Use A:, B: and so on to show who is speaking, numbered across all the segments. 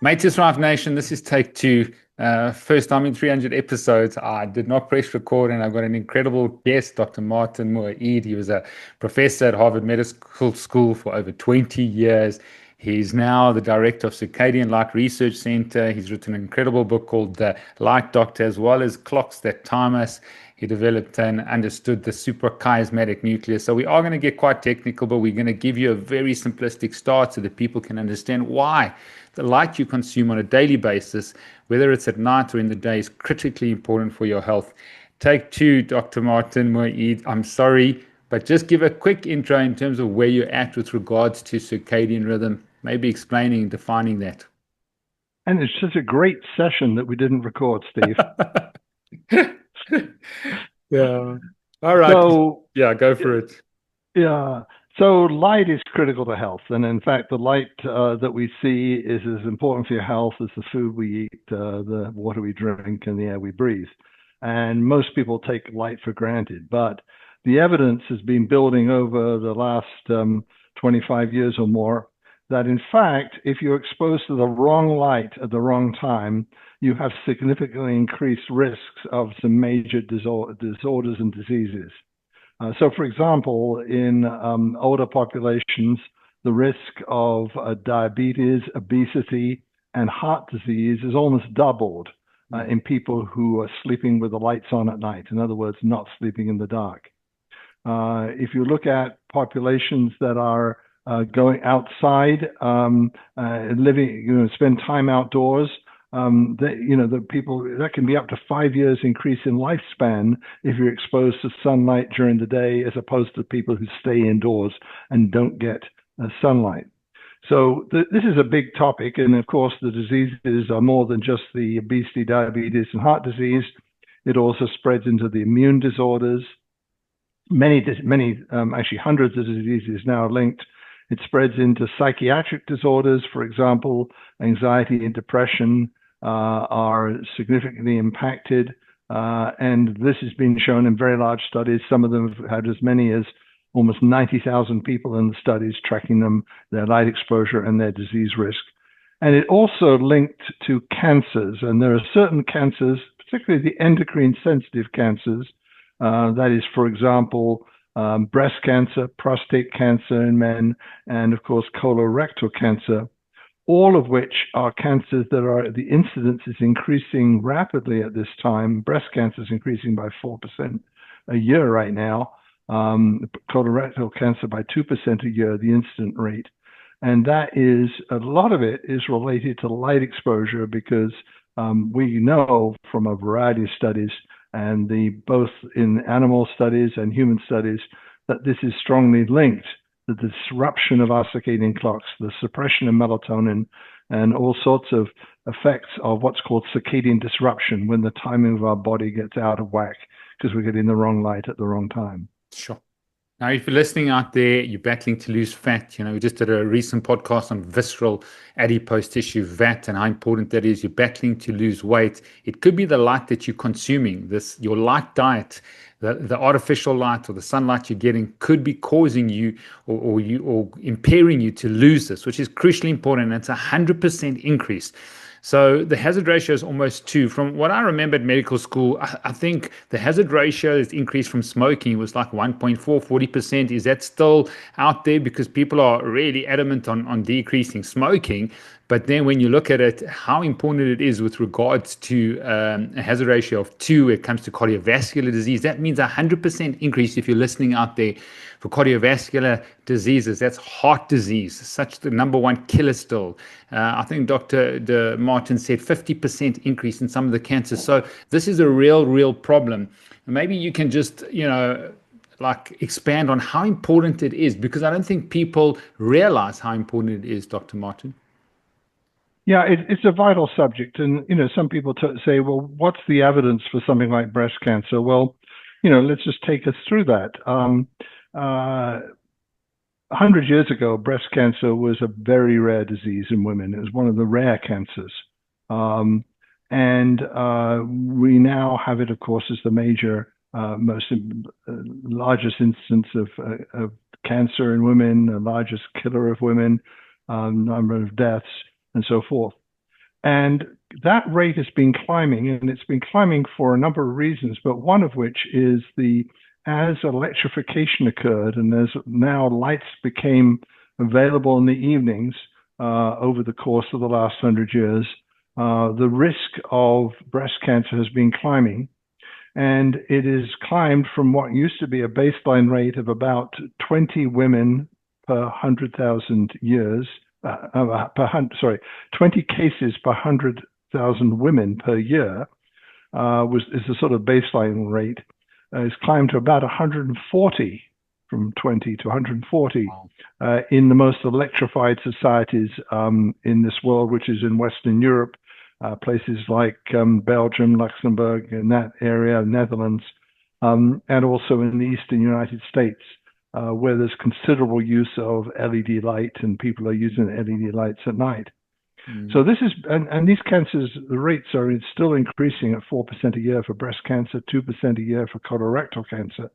A: Mate's Life Nation, this is take two. First time in 300 episodes. I did not press record, and I've got an incredible guest, Dr. Martin Moore-Ede. He was a professor at Harvard Medical School for over 20 years. He's now the director of CIRCADIAN Light Research Center. He's written an incredible book called The Light Doctor, as well as Clocks That Time Us. He developed and understood the suprachiasmatic nucleus. So we are going to get quite technical, but we're going to give you a very simplistic start so that people can understand why the light you consume on a daily basis, whether it's at night or in the day, is critically important for your health. Take two, Dr. Martin Moore-Ede. I'm sorry, but just give a quick intro in terms of where you're at with regards to circadian rhythm, maybe explaining and defining that.
B: And it's such a great session that we didn't record, Steve.
A: Yeah. All right.
B: So,
A: Yeah, go for it.
B: yeah. So light is critical to health. And in fact, the light that we see is as important for your health as the food we eat, the water we drink, and the air we breathe. And most people take light for granted. But the evidence has been building over the last 25 years or more that, in fact, if you're exposed to the wrong light at the wrong time, you have significantly increased risks of some major disorders and diseases. So, for example, in older populations, the risk of diabetes, obesity, and heart disease is almost doubled in people who are sleeping with the lights on at night. In other words, not sleeping in the dark. If you look at populations that are going outside, living, spend time outdoors, the people that can be up to 5 years increase in lifespan if you're exposed to sunlight during the day, as opposed to people who stay indoors and don't get sunlight. So this is a big topic, and of course the diseases are more than just the obesity, diabetes, and heart disease. It also spreads into the immune disorders. Many, actually hundreds of diseases now are linked. It spreads into psychiatric disorders, for example, anxiety and depression are significantly impacted. And this has been shown in very large studies. Some of them have had as many as almost 90,000 people in the studies tracking them, their light exposure and their disease risk. And it also linked to cancers. And there are certain cancers, particularly the endocrine sensitive cancers, that is, for example, breast cancer, prostate cancer in men, and of course, colorectal cancer, all of which are cancers that are, the incidence is increasing rapidly at this time. Breast cancer is increasing by 4% a year right now. Colorectal cancer by 2% a year, the incident rate. And that is, a lot of it is related to light exposure because we know from a variety of studies, and both in animal studies and human studies, that this is strongly linked to the disruption of our circadian clocks, the suppression of melatonin, and all sorts of effects of what's called circadian disruption, when the timing of our body gets out of whack because we're getting the wrong light at the wrong time.
A: Sure. Now, if you're listening out there, you're battling to lose fat. We just did a recent podcast on visceral adipose tissue, VAT, and how important that is. You're battling to lose weight. It could be the light that you're consuming. Your light diet, the artificial light or the sunlight you're getting could be causing you or impairing you to lose this, which is crucially important. It's 100% increase. So the hazard ratio is almost 2. From what I remember at medical school, I think the hazard ratio is increased from smoking was like 1.4, 40%. Is that still out there? Because people are really adamant on decreasing smoking. But then when you look at it, how important it is with regards to a hazard ratio of 2 when it comes to cardiovascular disease, that means 100% increase if you're listening out there for cardiovascular diseases. That's heart disease, such the number one killer still. I think Dr. Martin said 50% increase in some of the cancers. So this is a real problem. Maybe you can just, expand on how important it is, because I don't think people realize how important it is, Dr. Martin.
B: Yeah, it's a vital subject. And, some people say, well, what's the evidence for something like breast cancer? Well, let's just take us through that. 100 years ago, breast cancer was a very rare disease in women. It was one of the rare cancers. And we now have it, of course, as the major, largest instance of cancer in women, the largest killer of women, number of deaths, and so forth. And that rate has been climbing, and it's been climbing for a number of reasons, but one of which is as electrification occurred and as now lights became available in the evenings over the course of the last 100 years, the risk of breast cancer has been climbing. And it is climbed from what used to be a baseline rate of about 20 women per 100,000 years, 20 cases per 100,000 women per year is the sort of baseline rate. It's climbed to about 140, from 20 to 140 in the most electrified societies in this world, which is in Western Europe, places like Belgium, Luxembourg, in that area, Netherlands, and also in the eastern United States, where there's considerable use of LED light and people are using LED lights at night. So this is, and these cancers, the rates are still increasing at 4% a year for breast cancer, 2% a year for colorectal cancer.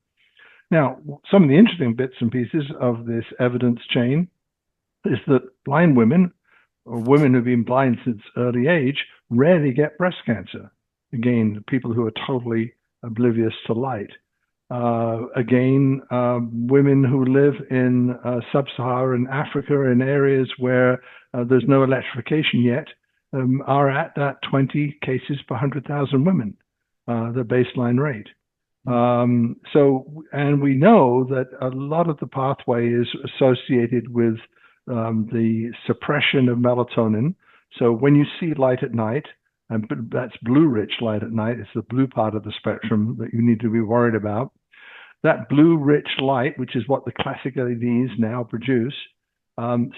B: Now, some of the interesting bits and pieces of this evidence chain is that blind women, or women who've been blind since early age, rarely get breast cancer. Again, people who are totally oblivious to light. Again, women who live in sub-Saharan Africa, in areas where there's no electrification yet, are at that 20 cases per 100,000 women, the baseline rate. And we know that a lot of the pathway is associated with the suppression of melatonin. So when you see light at night, and that's blue-rich light at night, it's the blue part of the spectrum that you need to be worried about. That blue-rich light, which is what the classic LEDs now produce,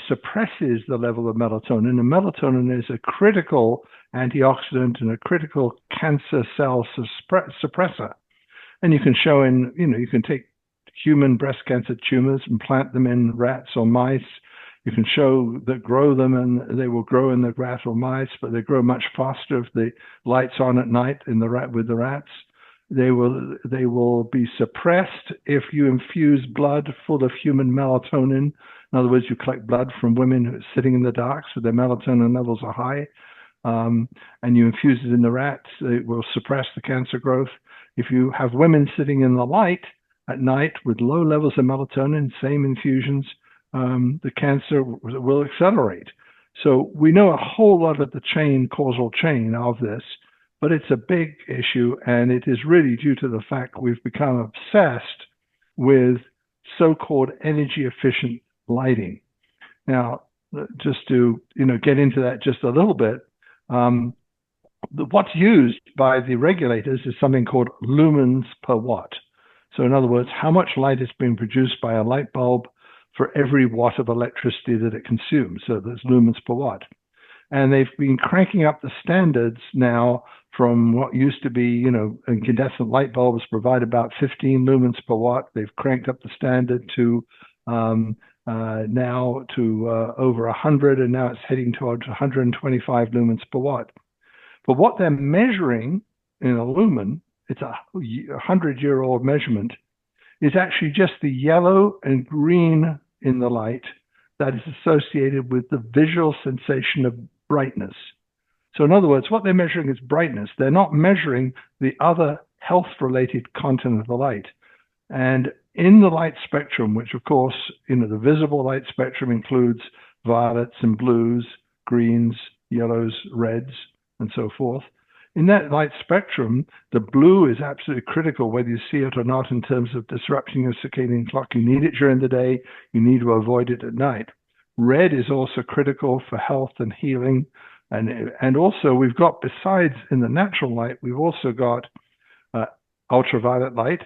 B: suppresses the level of melatonin. And melatonin is a critical antioxidant and a critical cancer cell suppressor. And you can show you can take human breast cancer tumors and plant them in rats or mice. You can show that grow them and they will grow in the rat or mice, but they grow much faster if the light's on at night in the rat with the rats. They will be suppressed if you infuse blood full of human melatonin. In other words, you collect blood from women who are sitting in the dark, so their melatonin levels are high, and you infuse it in the rats. It will suppress the cancer growth. If you have women sitting in the light at night with low levels of melatonin, same infusions, the cancer will accelerate. So we know a whole lot of the causal chain of this, but it's a big issue, and it is really due to the fact we've become obsessed with so-called energy-efficient lighting. Now, just to get into that just a little bit, what's used by the regulators is something called lumens per watt. So in other words, how much light is being produced by a light bulb for every watt of electricity that it consumes. So that's lumens per watt. And they've been cranking up the standards now from what used to be, incandescent light bulbs provide about 15 lumens per watt. They've cranked up the standard to now to over 100, and now it's heading towards 125 lumens per watt. But what they're measuring in a lumen, it's a 100-year-old measurement, is actually just the yellow and green in the light that is associated with the visual sensation of brightness. So in other words, what they're measuring is brightness. They're not measuring the other health-related content of the light. And in the light spectrum, which of course, the visible light spectrum includes violets and blues, greens, yellows, reds, and so forth. In that light spectrum, the blue is absolutely critical, whether you see it or not, in terms of disrupting your circadian clock. You need it during the day. You need to avoid it at night. Red is also critical for health and healing. And also we've got, besides in the natural light, we've also got ultraviolet light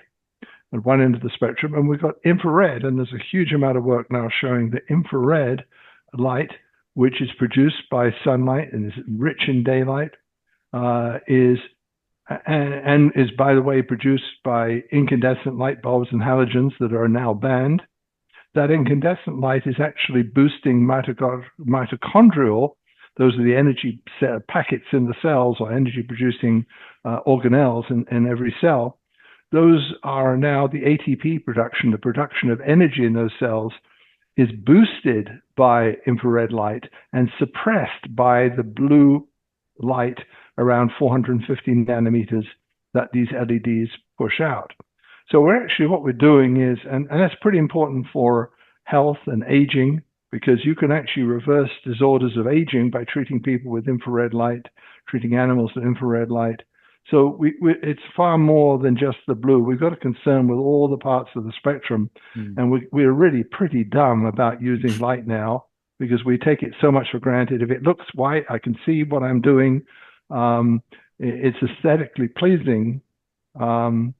B: at one end of the spectrum, and we've got infrared. And there's a huge amount of work now showing that infrared light, which is produced by sunlight and is rich in daylight, is, by the way, produced by incandescent light bulbs and halogens that are now banned. That incandescent light is actually boosting mitochondrial, those are the energy packets in the cells, or energy-producing organelles in every cell. Those are now the ATP production, the production of energy in those cells, is boosted by infrared light and suppressed by the blue light around 450 nanometers that these LEDs push out. So what we're doing is, and that's pretty important for health and aging, because you can actually reverse disorders of aging by treating people with infrared light, treating animals with infrared light. So it's far more than just the blue. We've got a concern with all the parts of the spectrum, and we're really pretty dumb about using light now because we take it so much for granted. If it looks white, I can see what I'm doing. It's aesthetically pleasing. Then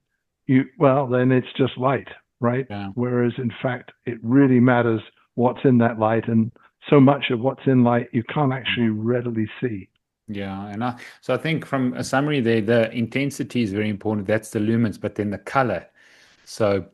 B: it's just light, right? Yeah. Whereas in fact, it really matters what's in that light, and so much of what's in light you can't actually readily see.
A: Yeah, and so I think from a summary there, the intensity is very important. That's the lumens, but then the color. So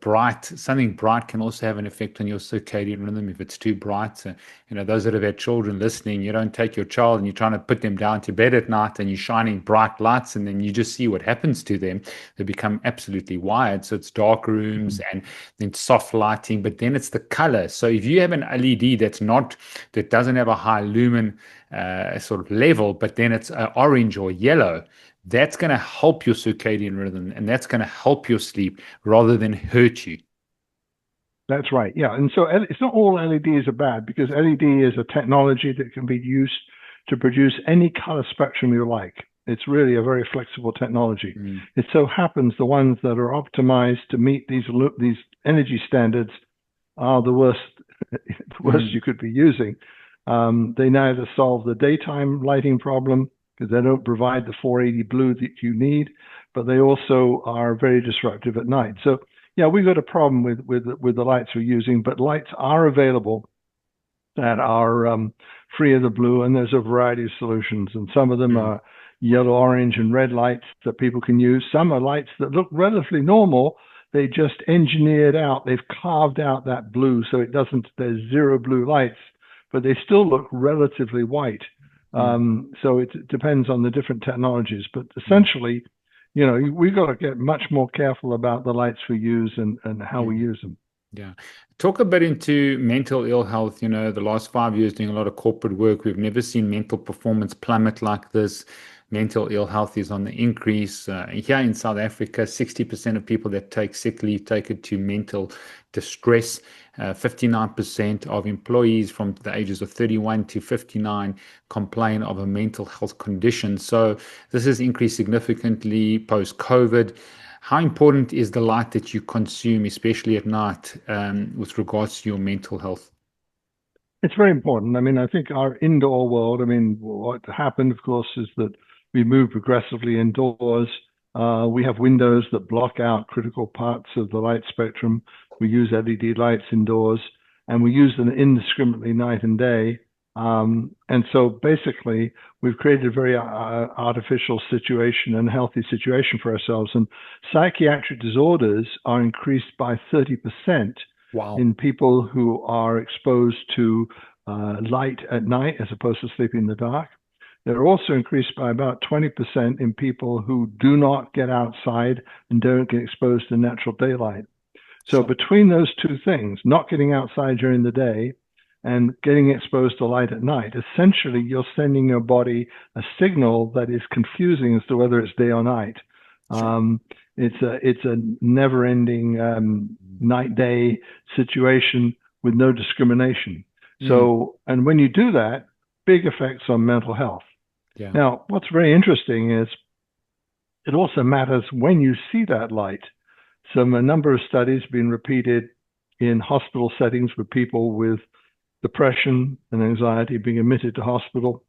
A: something bright can also have an effect on your circadian rhythm if it's too bright. So, those that have had children listening, you don't take your child and you're trying to put them down to bed at night and you're shining bright lights and then you just see what happens to them. They become absolutely wired. So it's dark rooms and then soft lighting, but then it's the color. So if you have an LED that doesn't have a high lumen sort of level, but then it's orange or yellow, that's going to help your circadian rhythm and that's going to help your sleep rather than hurt you.
B: That's right. Yeah. And so it's not all LEDs are bad, because LED is a technology that can be used to produce any color spectrum you like. It's really a very flexible technology. It so happens the ones that are optimized to meet these energy standards are the worst you could be using. They neither solve the daytime lighting problem, because they don't provide the 480 blue that you need, but they also are very disruptive at night. So yeah, we've got a problem with the lights we're using, but lights are available that are free of the blue, and there's a variety of solutions, and some of them are yellow, orange, and red lights that people can use. Some are lights that look relatively normal. They just engineered out, they've carved out that blue, so there's zero blue lights, but they still look relatively white. So it depends on the different technologies, but essentially, we've got to get much more careful about the lights we use and how we use them.
A: Yeah. Talk a bit into mental ill health. The last 5 years doing a lot of corporate work, we've never seen mental performance plummet like this. Mental ill health is on the increase. Here in South Africa, 60% of people that take sick leave take it to mental distress. 59% of employees from the ages of 31 to 59 complain of a mental health condition. So this has increased significantly post-COVID. How important is the light that you consume, especially at night, with regards to your mental health?
B: It's very important. I mean, I think our indoor world, what happened, of course, is that we moved progressively indoors. We have windows that block out critical parts of the light spectrum. We use LED lights indoors, and we use them indiscriminately night and day. And so basically, we've created a very artificial situation and healthy situation for ourselves. And psychiatric disorders are increased by 30% in people who are exposed to light at night as opposed to sleeping in the dark. They're also increased by about 20% in people who do not get outside and don't get exposed to natural daylight. So between those two things, not getting outside during the day and getting exposed to light at night, essentially you're sending your body a signal that is confusing as to whether it's day or night. It's a never-ending night-day situation with no discrimination. So, and when you do that, big effects on mental health. Yeah. Now, what's very interesting is it also matters when you see that light. So a number of studies have been repeated in hospital settings with people with depression and anxiety being admitted to hospital.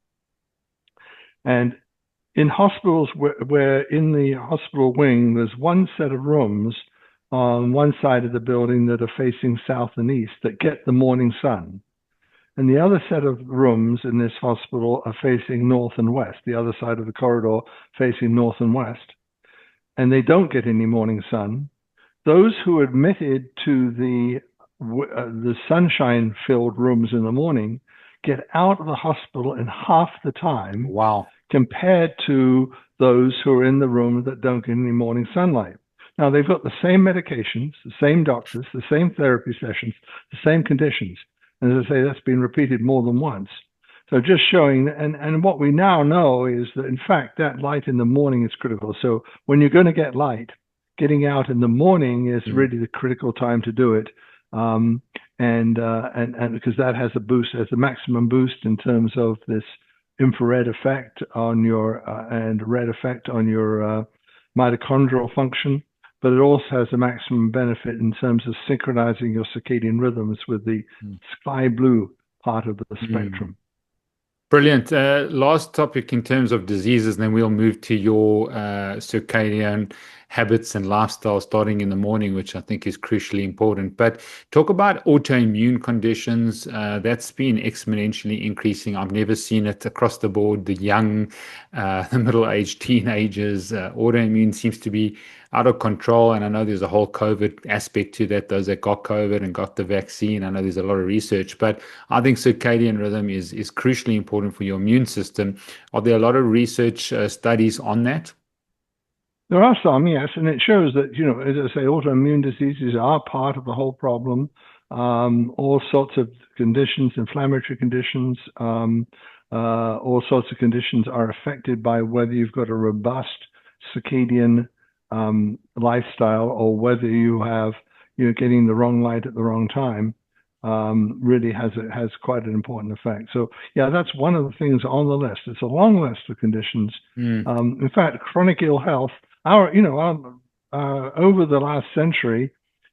B: And in hospitals where in the hospital wing, there's one set of rooms on one side of the building that are facing south and east that get the morning sun. And the other set of rooms in this hospital are facing north and west, the other side of the corridor facing north and west. And they don't get any morning sun. Those who are admitted to the sunshine-filled rooms in the morning get out of the hospital in half the time.
A: Wow.
B: Compared to those who are in the room that don't get any morning sunlight. Now, they've got the same medications, the same doctors, the same therapy sessions, the same conditions. And as I say, that's been repeated more than once. So just showing, and what we now know is that in fact that light in the morning is critical. So when you're going to get light, getting out in the morning is
A: Mm,
B: really the critical time to do it, and because that has a boost, has a maximum boost in terms of this infrared effect on your and red effect on your mitochondrial function. But it also has a maximum benefit in terms of synchronizing your circadian rhythms with the
A: mm,
B: sky blue part of the
A: mm.
B: spectrum.
A: Brilliant. Last topic in terms of diseases, then we'll move to your circadian habits and lifestyle starting in the morning, which I think is crucially important. But talk about autoimmune conditions. That's been exponentially increasing. I've never seen it across the board. The young, the middle-aged teenagers, autoimmune seems to be out of control. And I know there's a whole COVID aspect to that, those that got COVID and got the vaccine. I know there's a lot of research, but I think circadian rhythm is crucially important for your immune system. Are there a lot of research studies on that?
B: There are some, yes, and it shows that, as I say, autoimmune diseases are part of the whole problem. All sorts of conditions, inflammatory conditions, all sorts of conditions are affected by whether you've got a robust circadian lifestyle or whether you're getting the wrong light at the wrong time. Really has quite an important effect. So yeah, that's one of the things on the list. It's a long list of conditions.
A: Mm,
B: In fact, chronic ill health. Over the last century,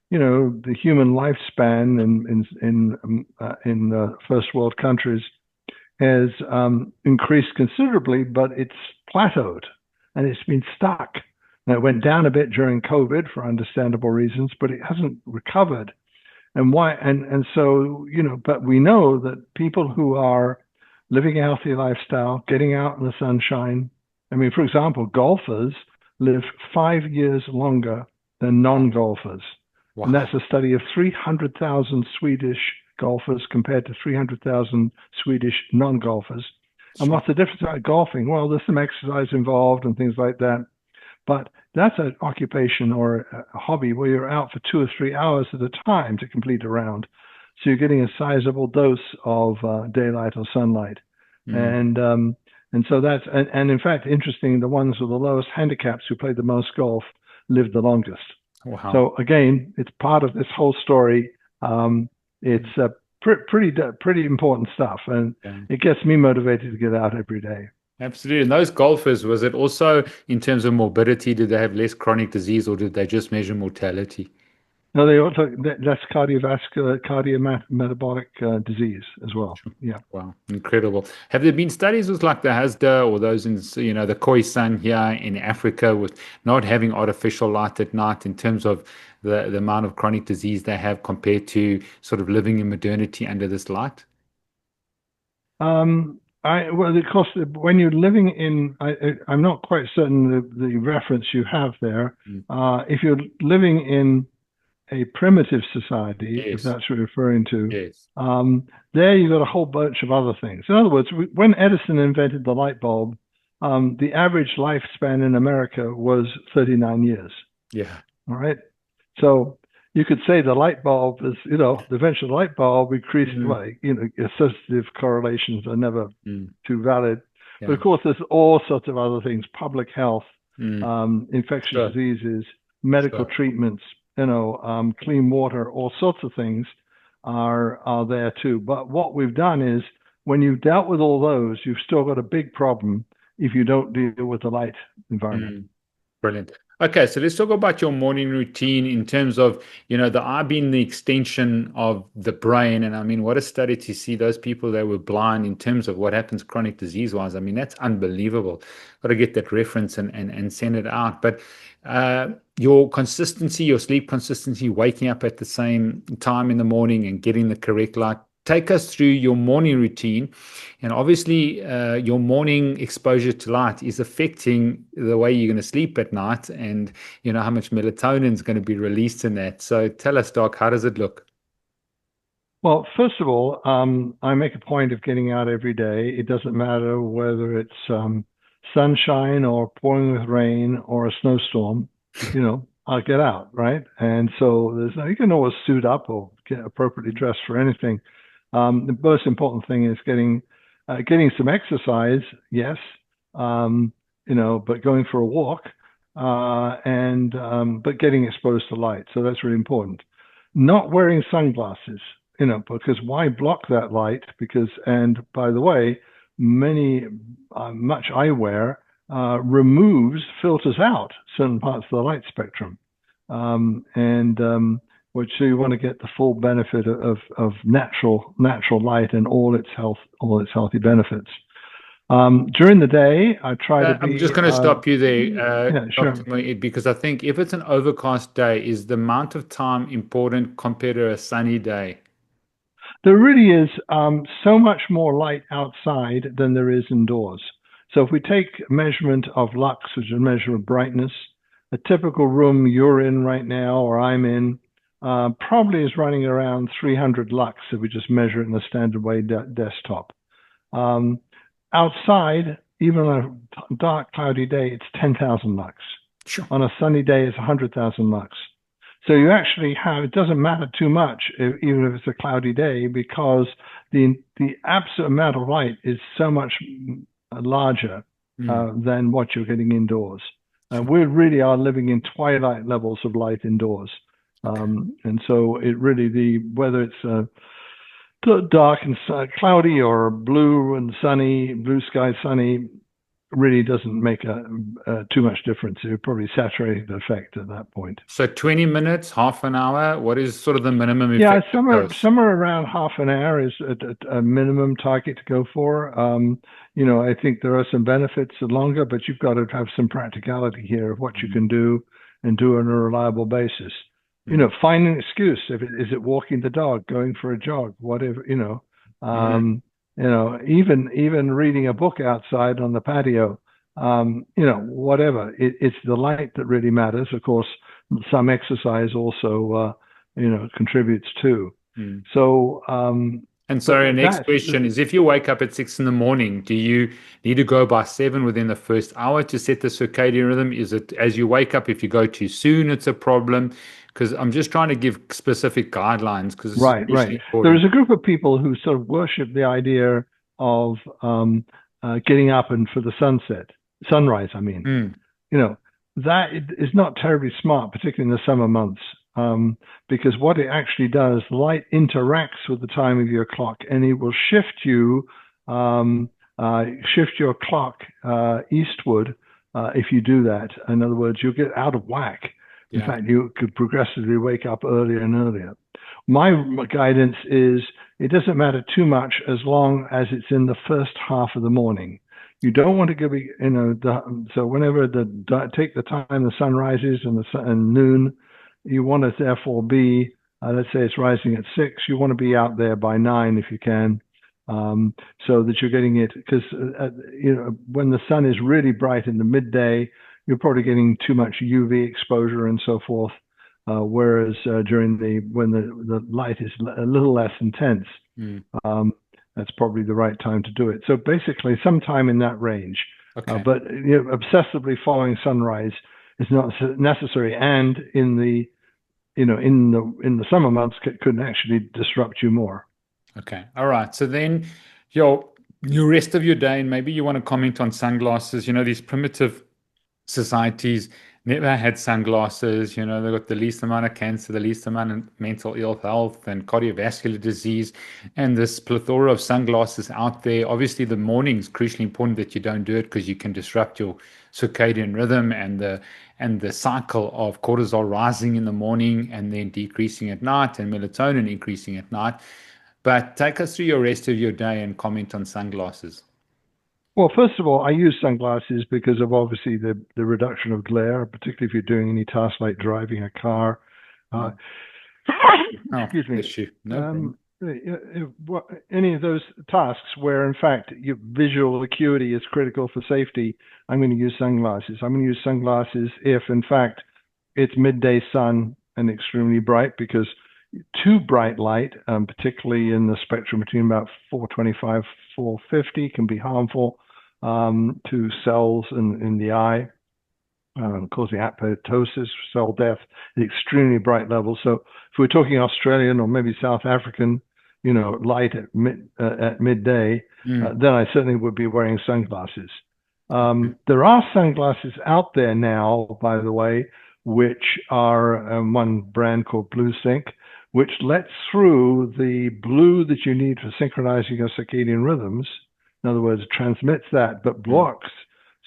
B: the human lifespan in first world countries has increased considerably, but it's plateaued and it's been stuck. Now, it went down a bit during COVID for understandable reasons, but it hasn't recovered. And why? And so, but we know that people who are living a healthy lifestyle, getting out in the sunshine. I mean, for example, golfers live 5 years longer than non-golfers. And
A: wow.
B: that's a study of 300,000 Swedish golfers compared to 300,000 Swedish non-golfers. And
A: Sure.
B: what's the difference about golfing? Well, there's some exercise involved and things like that. But that's an occupation or a hobby where you're out for 2 or 3 hours at a time to complete a round. So you're getting a sizable dose of daylight or sunlight.
A: Mm,
B: And so and in fact, interesting, the ones with the lowest handicaps who play the most golf live the longest.
A: wow.
B: So again, it's part of this whole story. It's pretty important stuff, and
A: Yeah.
B: it gets me motivated to get out every day.
A: Absolutely. And those golfers, was it also in terms of morbidity, did they have less chronic disease or did they just measure mortality?
B: No, they also that's cardiovascular, cardiometabolic disease as well.
A: Sure.
B: Yeah.
A: Wow, incredible. Have there been studies with like the Hasda or those in, the Khoi Sun here in Africa with not having artificial light at night in terms of the amount of chronic disease they have compared to sort of living in modernity under this light?
B: Well, of course, when you're living in, I'm not quite certain the reference you have there.
A: Mm.
B: If you're living in a primitive society, if
A: Yes,
B: that's what you're referring to,
A: yes.
B: there you've got a whole bunch of other things. In other words, when Edison invented the light bulb, the average lifespan in America was 39 years.
A: Yeah.
B: All right. So you could say the light bulb is, the invention of the light bulb increased,
A: Mm,
B: well, associative correlations are never
A: mm,
B: too valid. But
A: yeah.
B: of course, there's all sorts of other things, public health,
A: Mm,
B: infectious
A: sure,
B: diseases, medical
A: sure.
B: treatments, clean water, all sorts of things are there too. But what we've done is when you've dealt with all those, you've still got a big problem if you don't deal with the light environment.
A: Mm. Brilliant. Okay, so let's talk about your morning routine in terms of, the eye being the extension of the brain. And I mean, what a study to see those people that were blind in terms of what happens chronic disease wise. I mean, that's unbelievable. Got to get that reference and send it out. But your consistency, your sleep consistency, waking up at the same time in the morning and getting the correct light. Take us through your morning routine. And obviously, your morning exposure to light is affecting the way you're going to sleep at night and, how much melatonin is going to be released in that. So tell us, Doc, how does it look?
B: Well, first of all, I make a point of getting out every day. It doesn't matter whether it's sunshine or pouring with rain or a snowstorm, I'll get out, right? And so you can always suit up or get appropriately dressed for anything. The most important thing is getting Getting some exercise, yes, but going for a walk, but getting exposed to light. So that's really important. Not wearing sunglasses, because why block that light? And by the way, much eyewear filters out certain parts of the light spectrum. So you want to get the full benefit of natural light and all its healthy benefits. During the day, I try to be.
A: I'm just going to stop you there,
B: yeah,
A: Dr.
B: sure.
A: Moore-Ede, because I think if it's an overcast day, is the amount of time important compared to a sunny day?
B: There really is so much more light outside than there is indoors. So if we take measurement of lux, which is a measure of brightness, a typical room you're in right now or I'm in probably is running around 300 lux if we just measure it in a standard way desktop. Outside, even on a dark, cloudy day, it's 10,000 lux.
A: Sure.
B: On a sunny day, it's 100,000 lux. So you actually it doesn't matter too much, even if it's a cloudy day, because the absolute amount of light is so much larger than what you're getting indoors. We really are living in twilight levels of light indoors. Okay. And so it really, whether it's dark and cloudy or blue sky sunny, really doesn't make too much difference. It would probably saturate the effect at that point.
A: So 20 minutes, half an hour, what is sort of the minimum
B: effect?
A: Yeah,
B: somewhere around half an hour is a minimum target to go for. I think there are some benefits longer, but you've got to have some practicality here of what you can do and do on a reliable basis. Find an excuse. Is it walking the dog, going for a jog, whatever, even reading a book outside on the patio, whatever. It's the light that really matters. Of course, some exercise also, contributes too. So,
A: and sorry, next question is, if you wake up at 6 in the morning, do you need to go by 7 within the first hour to set the circadian rhythm? Is it as you wake up, if you go too soon, it's a problem? Because I'm just trying to give specific guidelines. Because
B: right. There is a group of people who sort of worship the idea of getting up and for the sunrise. I mean, that is not terribly smart, particularly in the summer months. Because what it actually does, light interacts with the time of your clock, and it will shift your clock eastward if you do that. In other words, you'll get out of whack. In fact, you could progressively wake up earlier and earlier. My guidance is it doesn't matter too much as long as it's in the first half of the morning. You don't want to go, so whenever take the time the sun rises and noon, you want to therefore be, let's say it's rising at 6, you want to be out there by 9 if you can, so that you're getting it, because when the sun is really bright in the midday, you're probably getting too much UV exposure and so forth, whereas when the light is a little less intense, that's probably the right time to do it. So basically sometime in that range. Okay. But obsessively following sunrise is not necessary, and in the summer months could actually disrupt you more.
A: Okay. All right. So then your rest of your day, and maybe you want to comment on sunglasses. These primitive societies never had sunglasses. They've got the least amount of cancer, the least amount of mental ill health and cardiovascular disease, and this plethora of sunglasses out there. Obviously, the morning is crucially important that you don't do it, because you can disrupt your circadian rhythm and the cycle of cortisol rising in the morning and then decreasing at night, and melatonin increasing at night. But take us through your rest of your day and comment on sunglasses.
B: Well, first of all, I use sunglasses because of obviously the reduction of glare, particularly if you're doing any tasks like driving a car. Excuse me. No any of those tasks where, in fact, your visual acuity is critical for safety, I'm going to use sunglasses. I'm going to use sunglasses if, in fact, it's midday sun and extremely bright, because too bright light, particularly in the spectrum between about 425, 450, can be harmful to cells in the eye, causing apoptosis, cell death at extremely bright levels. So if we're talking Australian or maybe South African, light at midday,
A: Mm.
B: then I certainly would be wearing sunglasses. There are sunglasses out there now, by the way, which are one brand called Blue Sync, which lets through the blue that you need for synchronizing your circadian rhythms. In other words, transmits that, but
A: Mm.
B: blocks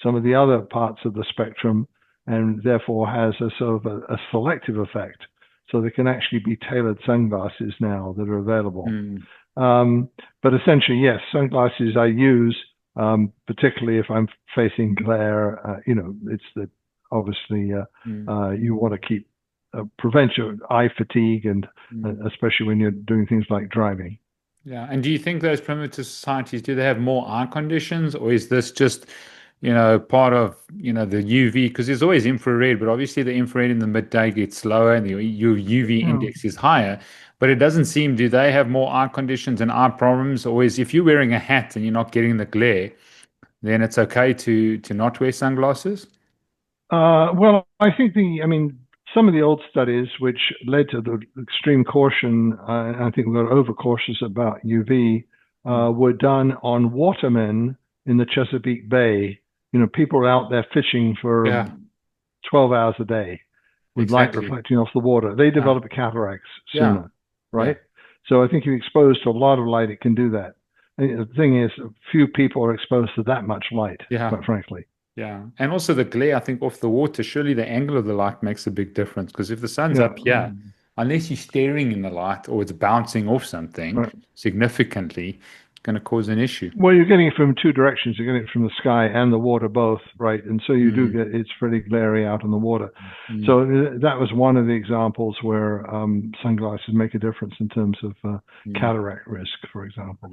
B: some of the other parts of the spectrum, and therefore has a sort of a selective effect. So there can actually be tailored sunglasses now that are available.
A: Mm.
B: But essentially, yes, sunglasses I use, particularly if I'm facing glare. It's the obviously you want to keep prevent your eye fatigue, and especially when you're doing things like driving.
A: Yeah. And do you think those primitive societies, do they have more eye conditions, or is this just, part of, the UV? Because there's always infrared, but obviously the infrared in the midday gets lower and your UV
B: Yeah.
A: index is higher. But it doesn't seem, do they have more eye conditions and eye problems? Or is if you're wearing a hat and you're not getting the glare, then it's okay to not wear sunglasses?
B: Well, I think some of the old studies which led to the extreme caution, I think we got overcautious about UV,
A: Mm.
B: were done on watermen in the Chesapeake Bay. People are out there fishing for
A: Yeah,
B: 12 hours a day with light
A: exactly.
B: reflecting off the water. They
A: Yeah.
B: develop cataracts
A: Yeah.
B: sooner,
A: Yeah.
B: right? So I think if you're exposed to a lot of light, it can do that. And the thing is, few people are exposed to that much light,
A: Yeah.
B: quite frankly.
A: Yeah. And also the glare, I think, off the water, surely the angle of the light makes a big difference. Because if the sun's
B: Yeah.
A: up here, unless you're staring in the light or it's bouncing off something
B: Right.
A: significantly, it's going to cause an issue.
B: Well, you're getting it from two directions. You're getting it from the sky and the water both, right? And so you do
A: Mm,
B: get it's pretty glary out in the water.
A: mm,
B: So that was one of the examples where sunglasses make a difference in terms of
A: mm.
B: cataract risk, for example.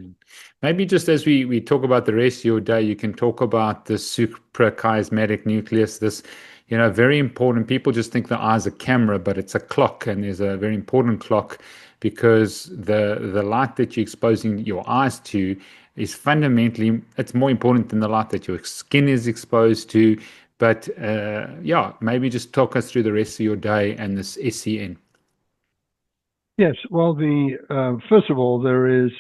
A: Maybe just as we talk about the rest of your day, you can talk about the suprachiasmatic nucleus, this, very important. People just think the eye's a camera, but it's a clock, and there's a very important clock because the light that you're exposing your eyes to is fundamentally, it's more important than the light that your skin is exposed to. But yeah, maybe just talk us through the rest of your day and this SCN.
B: Yes. Well, the first of all, there is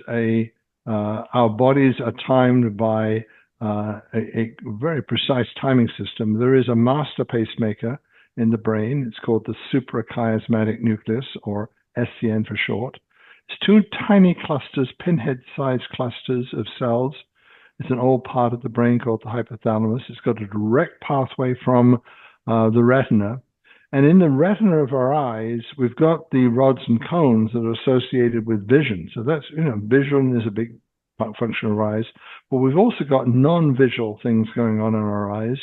B: our bodies are timed by a very precise timing system. There is a master pacemaker in the brain. It's called the suprachiasmatic nucleus, or SCN for short. It's two tiny clusters, pinhead-sized clusters of cells. It's an old part of the brain called the hypothalamus. It's got a direct pathway from the retina. And in the retina of our eyes, we've got the rods and cones that are associated with vision. So that's, vision is a big function of our eyes. But we've also got non-visual things going on in our eyes,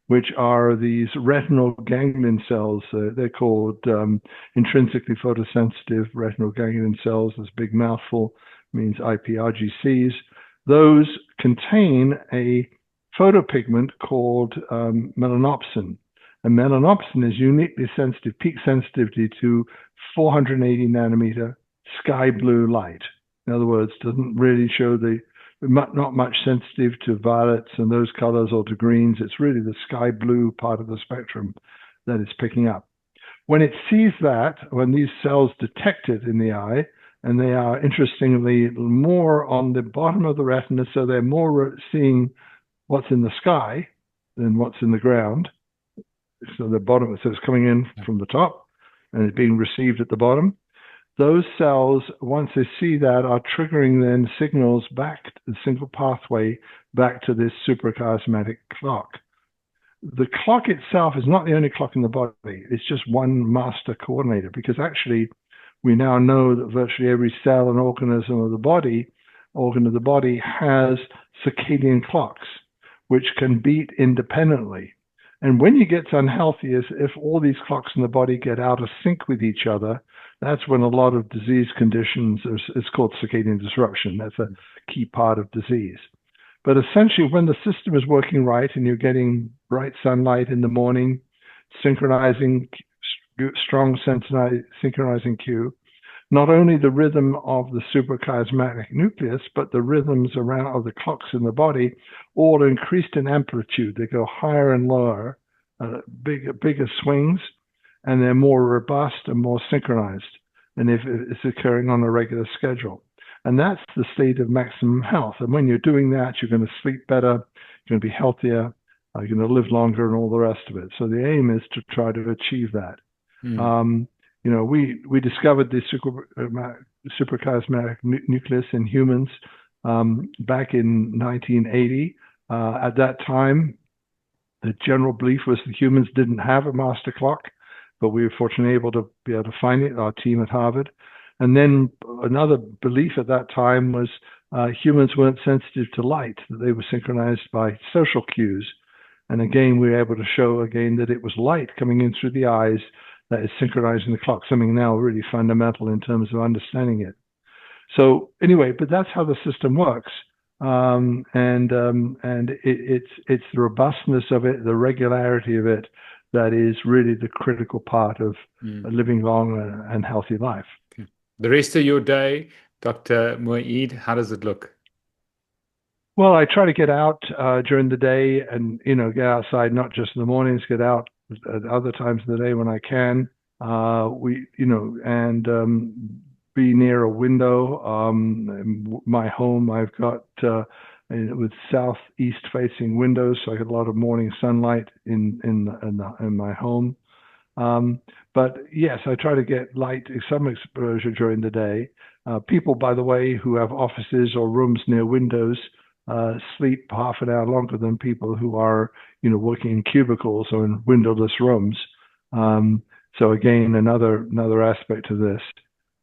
B: which are these retinal ganglion cells. They're called intrinsically photosensitive retinal ganglion cells. This big mouthful means IPRGCs. Those contain a photopigment called melanopsin. And melanopsin is uniquely sensitive, peak sensitivity to 480 nanometer sky blue light. In other words, doesn't really show not much sensitive to violets and those colors or to greens. It's really the sky blue part of the spectrum that it's picking up. When it sees that, when these cells detect it in the eye, and they are interestingly more on the bottom of the retina, so they're more seeing what's in the sky than what's in the ground. So the bottom, so it's coming in from the top and it's being received at the bottom. Those cells, once they see that, are triggering then signals back to the single pathway back to this suprachiasmatic clock. The clock itself is not the only clock in the body. It's just one master coordinator, because actually we now know that virtually every cell and organ of the body has circadian clocks, which can beat independently. And when you get to unhealthy is if all these clocks in the body get out of sync with each other. That's when a lot of disease conditions, it's called circadian disruption. That's a key part of disease. But essentially, when the system is working right and you're getting bright sunlight in the morning, synchronizing, strong synchronizing cue, not only the rhythm of the suprachiasmatic nucleus, but the rhythms around of the clocks in the body all increased in amplitude. They go higher and lower, bigger swings, and they're more robust and more synchronized, and if it's occurring on a regular schedule. And that's the state of maximum health. And when you're doing that, you're going to sleep better, you're going to be healthier, you're going to live longer, and all the rest of it. So the aim is to try to achieve that. We discovered the suprachiasmatic nucleus in humans back in 1980. At that time, the general belief was that humans didn't have a master clock, but we were fortunately able to be able to find it, our team at Harvard. And then another belief at that time was humans weren't sensitive to light, that they were synchronized by social cues. And again, we were able to show again that it was light coming in through the eyes that is synchronizing the clock, something now really fundamental in terms of understanding it. So anyway, but that's how the system works. And it's the robustness of it, the regularity of it, that is really the critical part of a living long and healthy life.
A: Okay. The rest of your day, Dr. Moore-Ede, how does it look?
B: Well, I try to get out during the day and, get outside, not just in the mornings, get out at other times of the day when I can. Be near a window. My home, I've got with southeast facing windows, so I get a lot of morning sunlight in my home. But yes, I try to get some exposure during the day. People, by the way, who have offices or rooms near windows sleep half an hour longer than people who are, working in cubicles or in windowless rooms. So again, another aspect of this.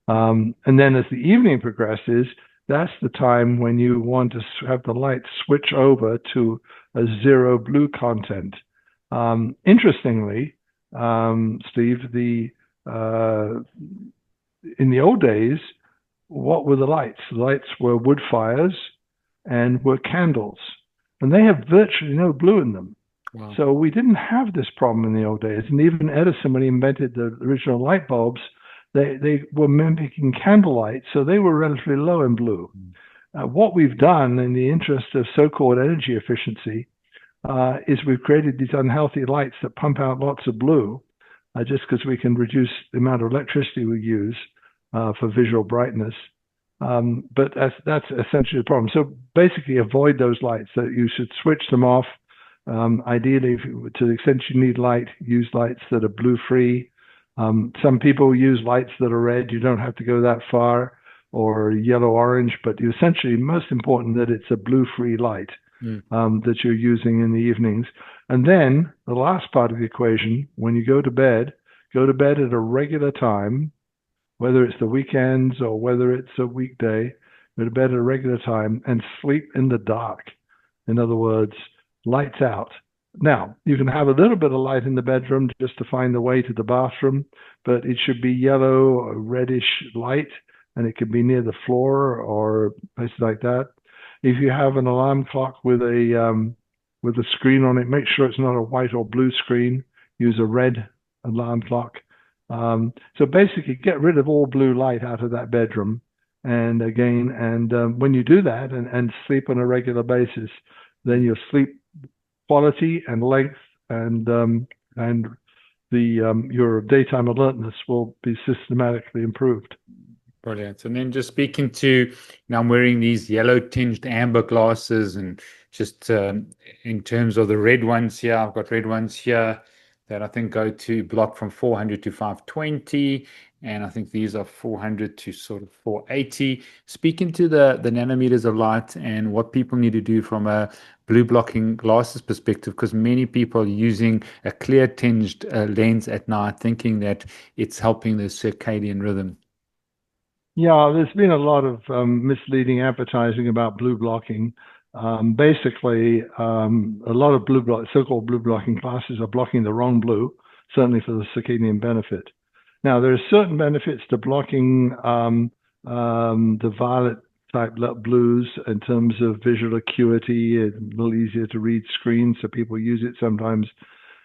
B: And then as the evening progresses, that's the time when you want to have the light switch over to a zero blue content. Interestingly, Steve, in the old days, what were the lights? The lights were wood fires and were candles, and they have virtually no blue in them. Wow. So we didn't have this problem in the old days. And even Edison, when he invented the original light bulbs, they were mimicking candlelight, so they were relatively low in blue. What we've done in the interest of so-called energy efficiency is we've created these unhealthy lights that pump out lots of blue just because we can reduce the amount of electricity we use for visual brightness. But that's essentially the problem. So basically avoid those lights. That you should switch them off. Ideally, to the extent you need light, use lights that are blue-free. Some people use lights that are red. You don't have to go that far, or yellow-orange, but essentially most important that it's a blue-free light that you're using in the evenings. And then the last part of the equation, when you go to bed at a regular time, whether it's the weekends or whether it's a weekday, go to bed at a regular time and sleep in the dark. In other words, lights out. Now, you can have a little bit of light in the bedroom just to find the way to the bathroom, but it should be yellow or reddish light, and it could be near the floor or places like that. If you have an alarm clock with a screen on it, make sure it's not a white or blue screen. Use a red alarm clock. So basically, get rid of all blue light out of that bedroom. And again, when you do that and sleep on a regular basis, then your sleep quality and length and your daytime alertness will be systematically improved.
A: Brilliant. And then just speaking to, I'm wearing these yellow tinged amber glasses, and just in terms of the red ones here, I've got red ones here that I think go to block from 400 to 520. And I think these are 400 to sort of 480. Speaking to the nanometers of light and what people need to do from a blue blocking glasses perspective, because many people are using a clear tinged lens at night, thinking that it's helping the circadian rhythm.
B: Yeah, there's been a lot of misleading advertising about blue blocking. Basically, a lot of so-called blue blocking classes are blocking the wrong blue, certainly for the circadian benefit. Now, there are certain benefits to blocking the violet type blues in terms of visual acuity. It's a little easier to read screens, so people use it sometimes.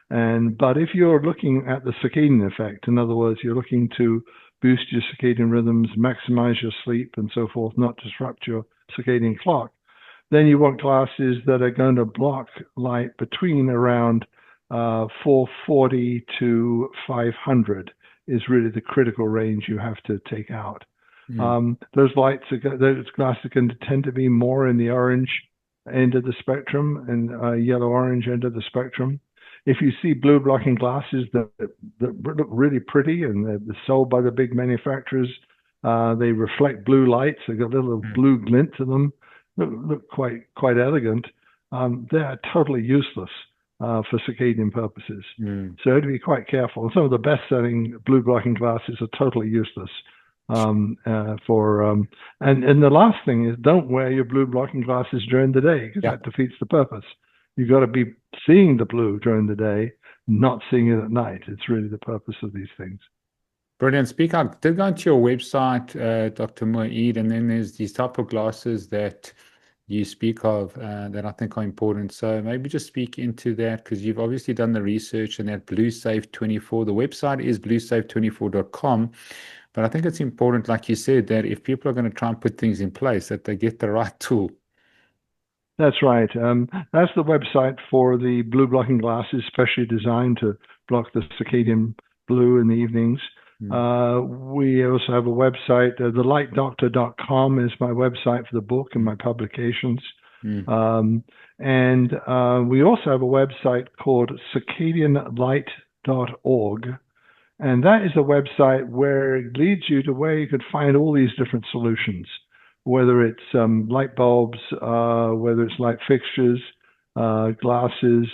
B: But if you're looking at the circadian effect, in other words, you're looking to boost your circadian rhythms, maximize your sleep, and so forth, not disrupt your circadian clock, then you want glasses that are going to block light between around 440 to 500 is really the critical range you have to take out.
A: Mm.
B: Those glasses can tend to be more in the orange end of the spectrum and yellow-orange end of the spectrum. If you see blue blocking glasses that look really pretty and they're sold by the big manufacturers, they reflect blue lights. They've got a little blue glint to them. Look quite elegant. They are totally useless for circadian purposes. So you have to be quite careful. And some of the best-selling blue blocking glasses are totally useless. And the last thing is, don't wear your blue blocking glasses during the day, because that defeats the purpose. You've got to be seeing the blue during the day, not seeing it at night. It's really the purpose of these things.
A: Brilliant. Speak out. Did go onto your website, Dr. Moore-Ede, and then there's these type of glasses that you speak of that I think are important. So maybe just speak into that, because you've obviously done the research, and that BlueSafe24, the website is bluesafe24.com. But I think it's important, like you said, that if people are going to try and put things in place, that they get the right tool.
B: That's right. That's the website for the blue blocking glasses, specially designed to block the circadian blue in the evenings. We also have a website, thelightdoctor.com is my website for the book and my publications. And we also have a website called CircadianLight.org. And that is a website where it leads you to where you could find all these different solutions, whether it's light bulbs, whether it's light fixtures, glasses,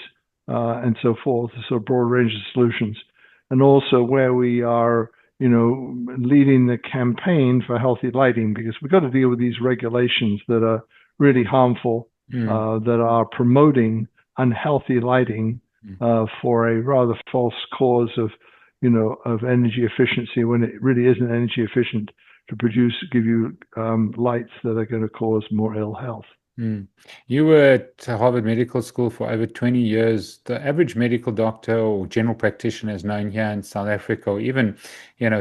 B: and so forth. So a broad range of solutions. And also where we are, leading the campaign for healthy lighting, because we've got to deal with these regulations that are really harmful, that are promoting unhealthy lighting for a rather false cause of energy efficiency, when it really isn't energy efficient to give you lights that are going to cause more ill health.
A: You were at Harvard Medical School for over 20 years. The average medical doctor or general practitioner is known here in South Africa, or even,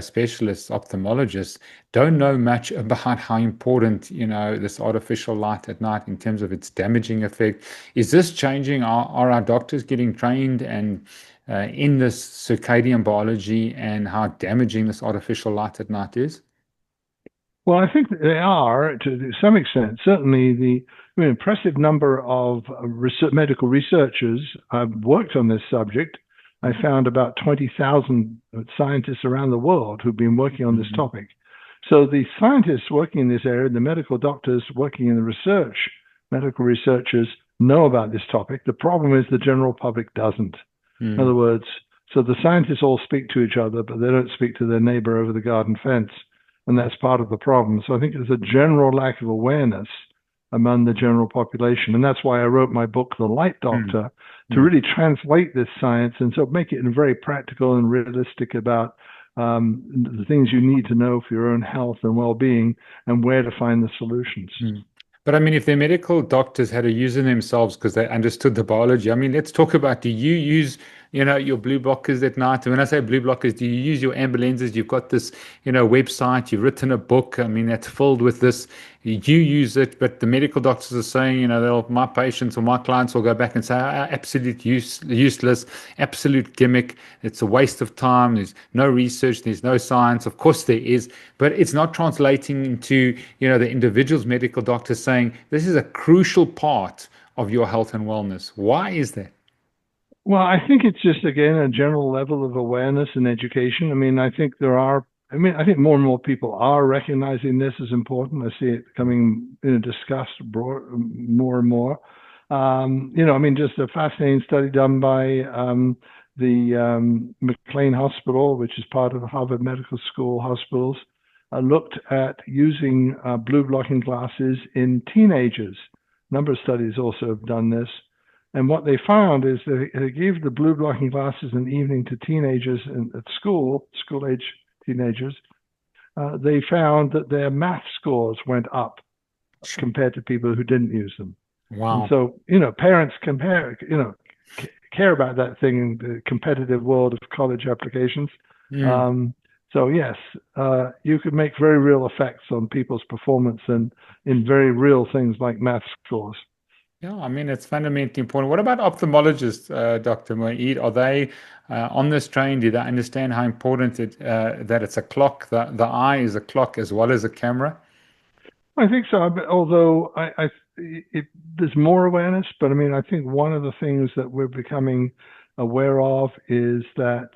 A: specialists, ophthalmologists, don't know much about how important, this artificial light at night in terms of its damaging effect. Is this changing? Are our doctors getting trained and in this circadian biology and how damaging this artificial light at night is?
B: Well, I think that they are to some extent. Certainly, the impressive number of medical researchers have worked on this subject. I found about 20,000 scientists around the world who've been working on this topic. So the scientists working in this area, the medical doctors working in the research, medical researchers know about this topic. The problem is the general public doesn't. In other words, so the scientists all speak to each other, but they don't speak to their neighbor over the garden fence. And that's part of the problem. So I think there's a general lack of awareness among the general population. And that's why I wrote my book, The Light Doctor, to really translate this science and so make it very practical and realistic about the things you need to know for your own health and well-being and where to find the solutions.
A: But I mean, if the medical doctors had to use it themselves because they understood the biology, I mean, let's talk about, do you use, your blue blockers at night? And when I say blue blockers, do you use your amber lenses? You've got this, website, you've written a book, I mean, that's filled with this. You use it, but the medical doctors are saying, my patients or my clients will go back and say, absolute useless, absolute gimmick. It's a waste of time. There's no research. There's no science. Of course there is, but it's not translating into, the individual's medical doctor saying, this is a crucial part of your health and wellness. Why is that?
B: Well, I think it's just, again, a general level of awareness and education. I mean, I think more and more people are recognizing this as important. I see it coming discussed more and more. Just a fascinating study done by the McLean Hospital, which is part of the Harvard Medical School hospitals, looked at using blue blocking glasses in teenagers. A number of studies also have done this. And what they found is that they gave the blue blocking glasses in the evening to teenagers at school-age teenagers. They found that their math scores went up compared to people who didn't use them.
A: Wow.
B: And so, parents care about that thing in the competitive world of college applications. So yes, you could make very real effects on people's performance and in very real things like math scores.
A: Yeah, I mean, it's fundamentally important. What about ophthalmologists, Dr. Moore-Ede? Are they on this train? Do they understand how important that it's a clock? The eye is a clock as well as a camera?
B: I think so, but although there's more awareness, but I mean, I think one of the things that we're becoming aware of is that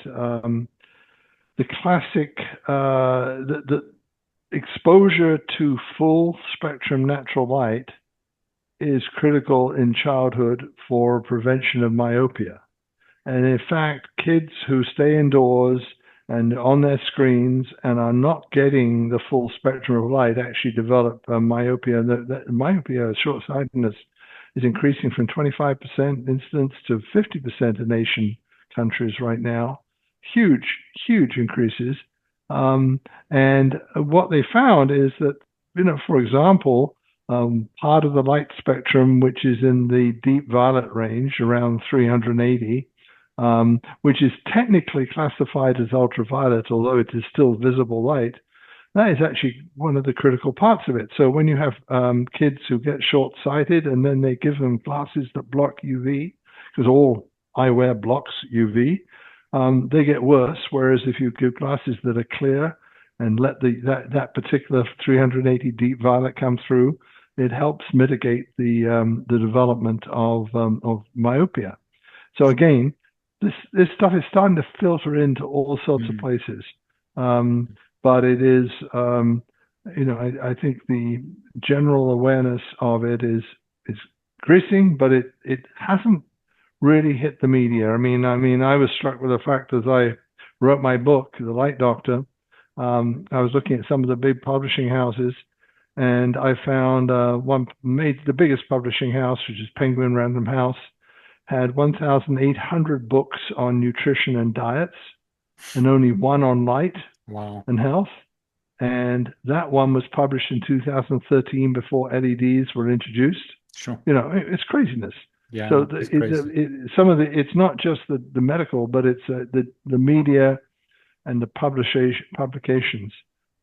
B: the classic, the exposure to full spectrum natural light is critical in childhood for prevention of myopia. And in fact, kids who stay indoors and on their screens and are not getting the full spectrum of light actually develop myopia. Myopia, short-sightedness, is increasing from 25% incidence to 50% in Asian countries right now. Huge, huge increases. And what they found is that, for example, part of the light spectrum, which is in the deep violet range, around 380, which is technically classified as ultraviolet, although it is still visible light, that is actually one of the critical parts of it. So when you have kids who get short-sighted and then they give them glasses that block UV, because all eyewear blocks UV, they get worse. Whereas if you give glasses that are clear and let that particular 380 deep violet come through, it helps mitigate the development of myopia. So again, this stuff is starting to filter into all sorts of places. But it is, I think the general awareness of it is increasing, but it hasn't really hit the media. I mean, I was struck with the fact as I wrote my book, The Light Doctor. I was looking at some of the big publishing houses, and I found the biggest publishing house, which is Penguin Random House, had 1,800 books on nutrition and diets, and only one on light and health. And that one was published in 2013 before LEDs were introduced.
A: Sure.
B: It's craziness.
A: Yeah,
B: So
A: it's crazy.
B: it's not just the medical, but it's the media and the publications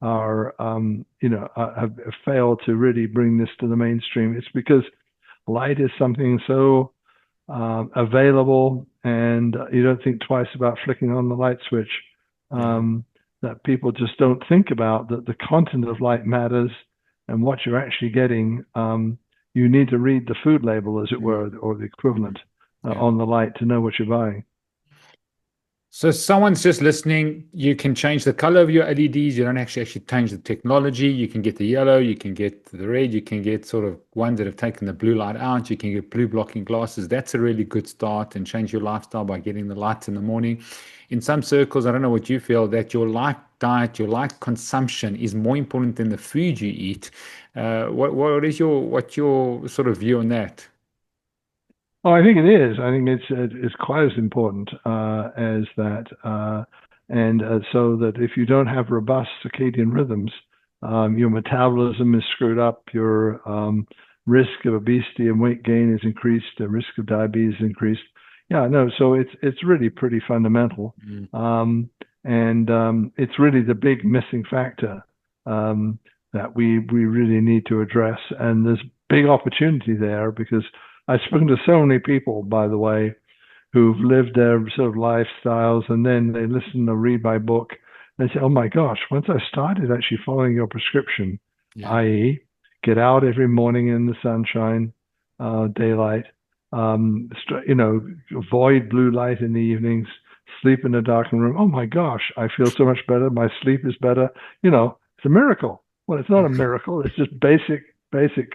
B: are have failed to really bring this to the mainstream. It's because light is something so available, and you don't think twice about flicking on the light switch. That people just don't think about that the content of light matters and what you're actually getting. You need to read the food label, as it were, or the equivalent on the light to know what you're buying.
A: So someone's just listening, you can change the color of your LEDs. You don't actually change the technology. You can get the yellow, you can get the red, you can get sort of ones that have taken the blue light out. You can get blue blocking glasses. That's a really good start, and change your lifestyle by getting the lights in the morning. In some circles, I don't know what you feel, that your light diet, your light consumption is more important than the food you eat. What's your sort of view on that?
B: Oh, I think it is. I think it's quite as important as that, and so that if you don't have robust circadian rhythms, your metabolism is screwed up. Your risk of obesity and weight gain is increased. The risk of diabetes is increased. Yeah, no. So it's really pretty fundamental, and it's really the big missing factor that we really need to address. And there's big opportunity there because I've spoken to so many people, by the way, who've lived their sort of lifestyles, and then they listen or read my book. And they say, "Oh my gosh, once I started actually following your prescription, i.e., get out every morning in the sunshine, daylight, avoid blue light in the evenings, sleep in a darkened room. Oh my gosh, I feel so much better. My sleep is better. It's a miracle." Well, it's not a miracle. It's just basic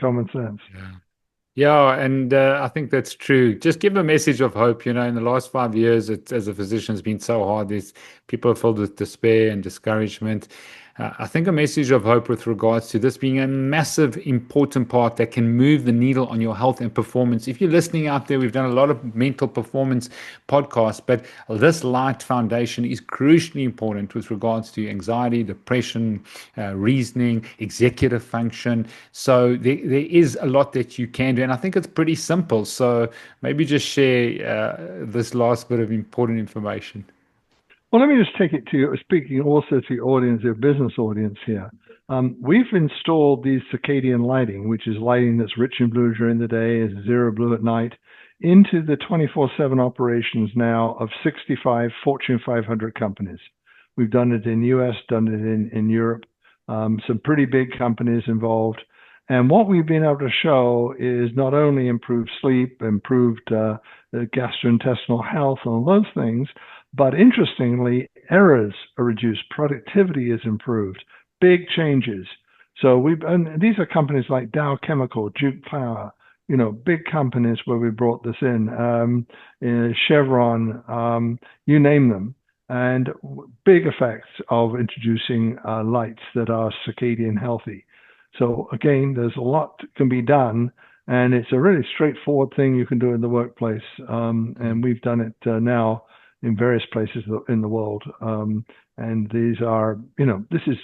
B: common sense.
A: Yeah, and I think that's true. Just give a message of hope. In the last 5 years, as a physician, it's been so hard. These people are filled with despair and discouragement. I think a message of hope with regards to this being a massive, important part that can move the needle on your health and performance. If you're listening out there, we've done a lot of mental performance podcasts, but this light foundation is crucially important with regards to anxiety, depression, reasoning, executive function. So there is a lot that you can do, and I think it's pretty simple. So maybe just share this last bit of important information.
B: Well, let me just take it to you, speaking also to your audience, your business audience here. We've installed these circadian lighting, which is lighting that's rich in blue during the day, is zero blue at night, into the 24/7 operations now of 65 Fortune 500 companies. We've done it in US, done it in Europe, some pretty big companies involved. And what we've been able to show is not only improved sleep, improved gastrointestinal health, and all those things, but interestingly, errors are reduced, productivity is improved, big changes. So and these are companies like Dow Chemical, Duke Power, big companies where we brought this in, Chevron, you name them, and big effects of introducing lights that are circadian healthy. So again, there's a lot that can be done, and it's a really straightforward thing you can do in the workplace. And we've done it now in various places in the world. And these are, this is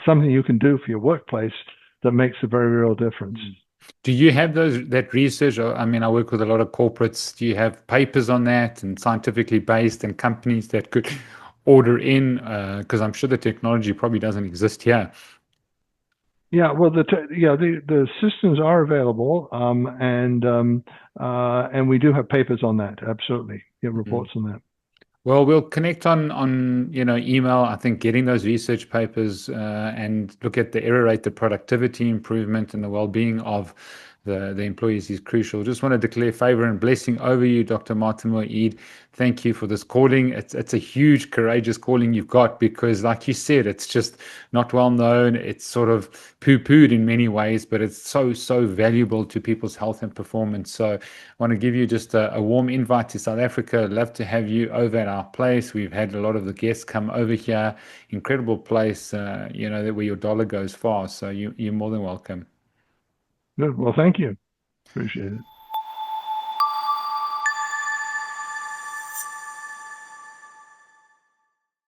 B: something you can do for your workplace that makes a very real difference.
A: Do you have that research? I mean, I work with a lot of corporates. Do you have papers on that and scientifically based and companies that could order in? Because I'm sure the technology probably doesn't exist here.
B: Yeah, well, the systems are available, and we do have papers on that. Absolutely, reports on that.
A: Well, we'll connect on email. I think getting those research papers and look at the error rate, the productivity improvement, and the well-being of the employees is crucial. Just want to declare favor and blessing over you, Dr. Martin Moore-Ede. Thank you for this calling. It's a huge, courageous calling you've got because, like you said, it's just not well known. It's sort of poo-pooed in many ways, but it's so valuable to people's health and performance. So I want to give you just a warm invite to South Africa. Love to have you over at our place. We've had a lot of the guests come over here. Incredible place, where your dollar goes far. So you're more than welcome.
B: Good. Well, thank you. Appreciate it.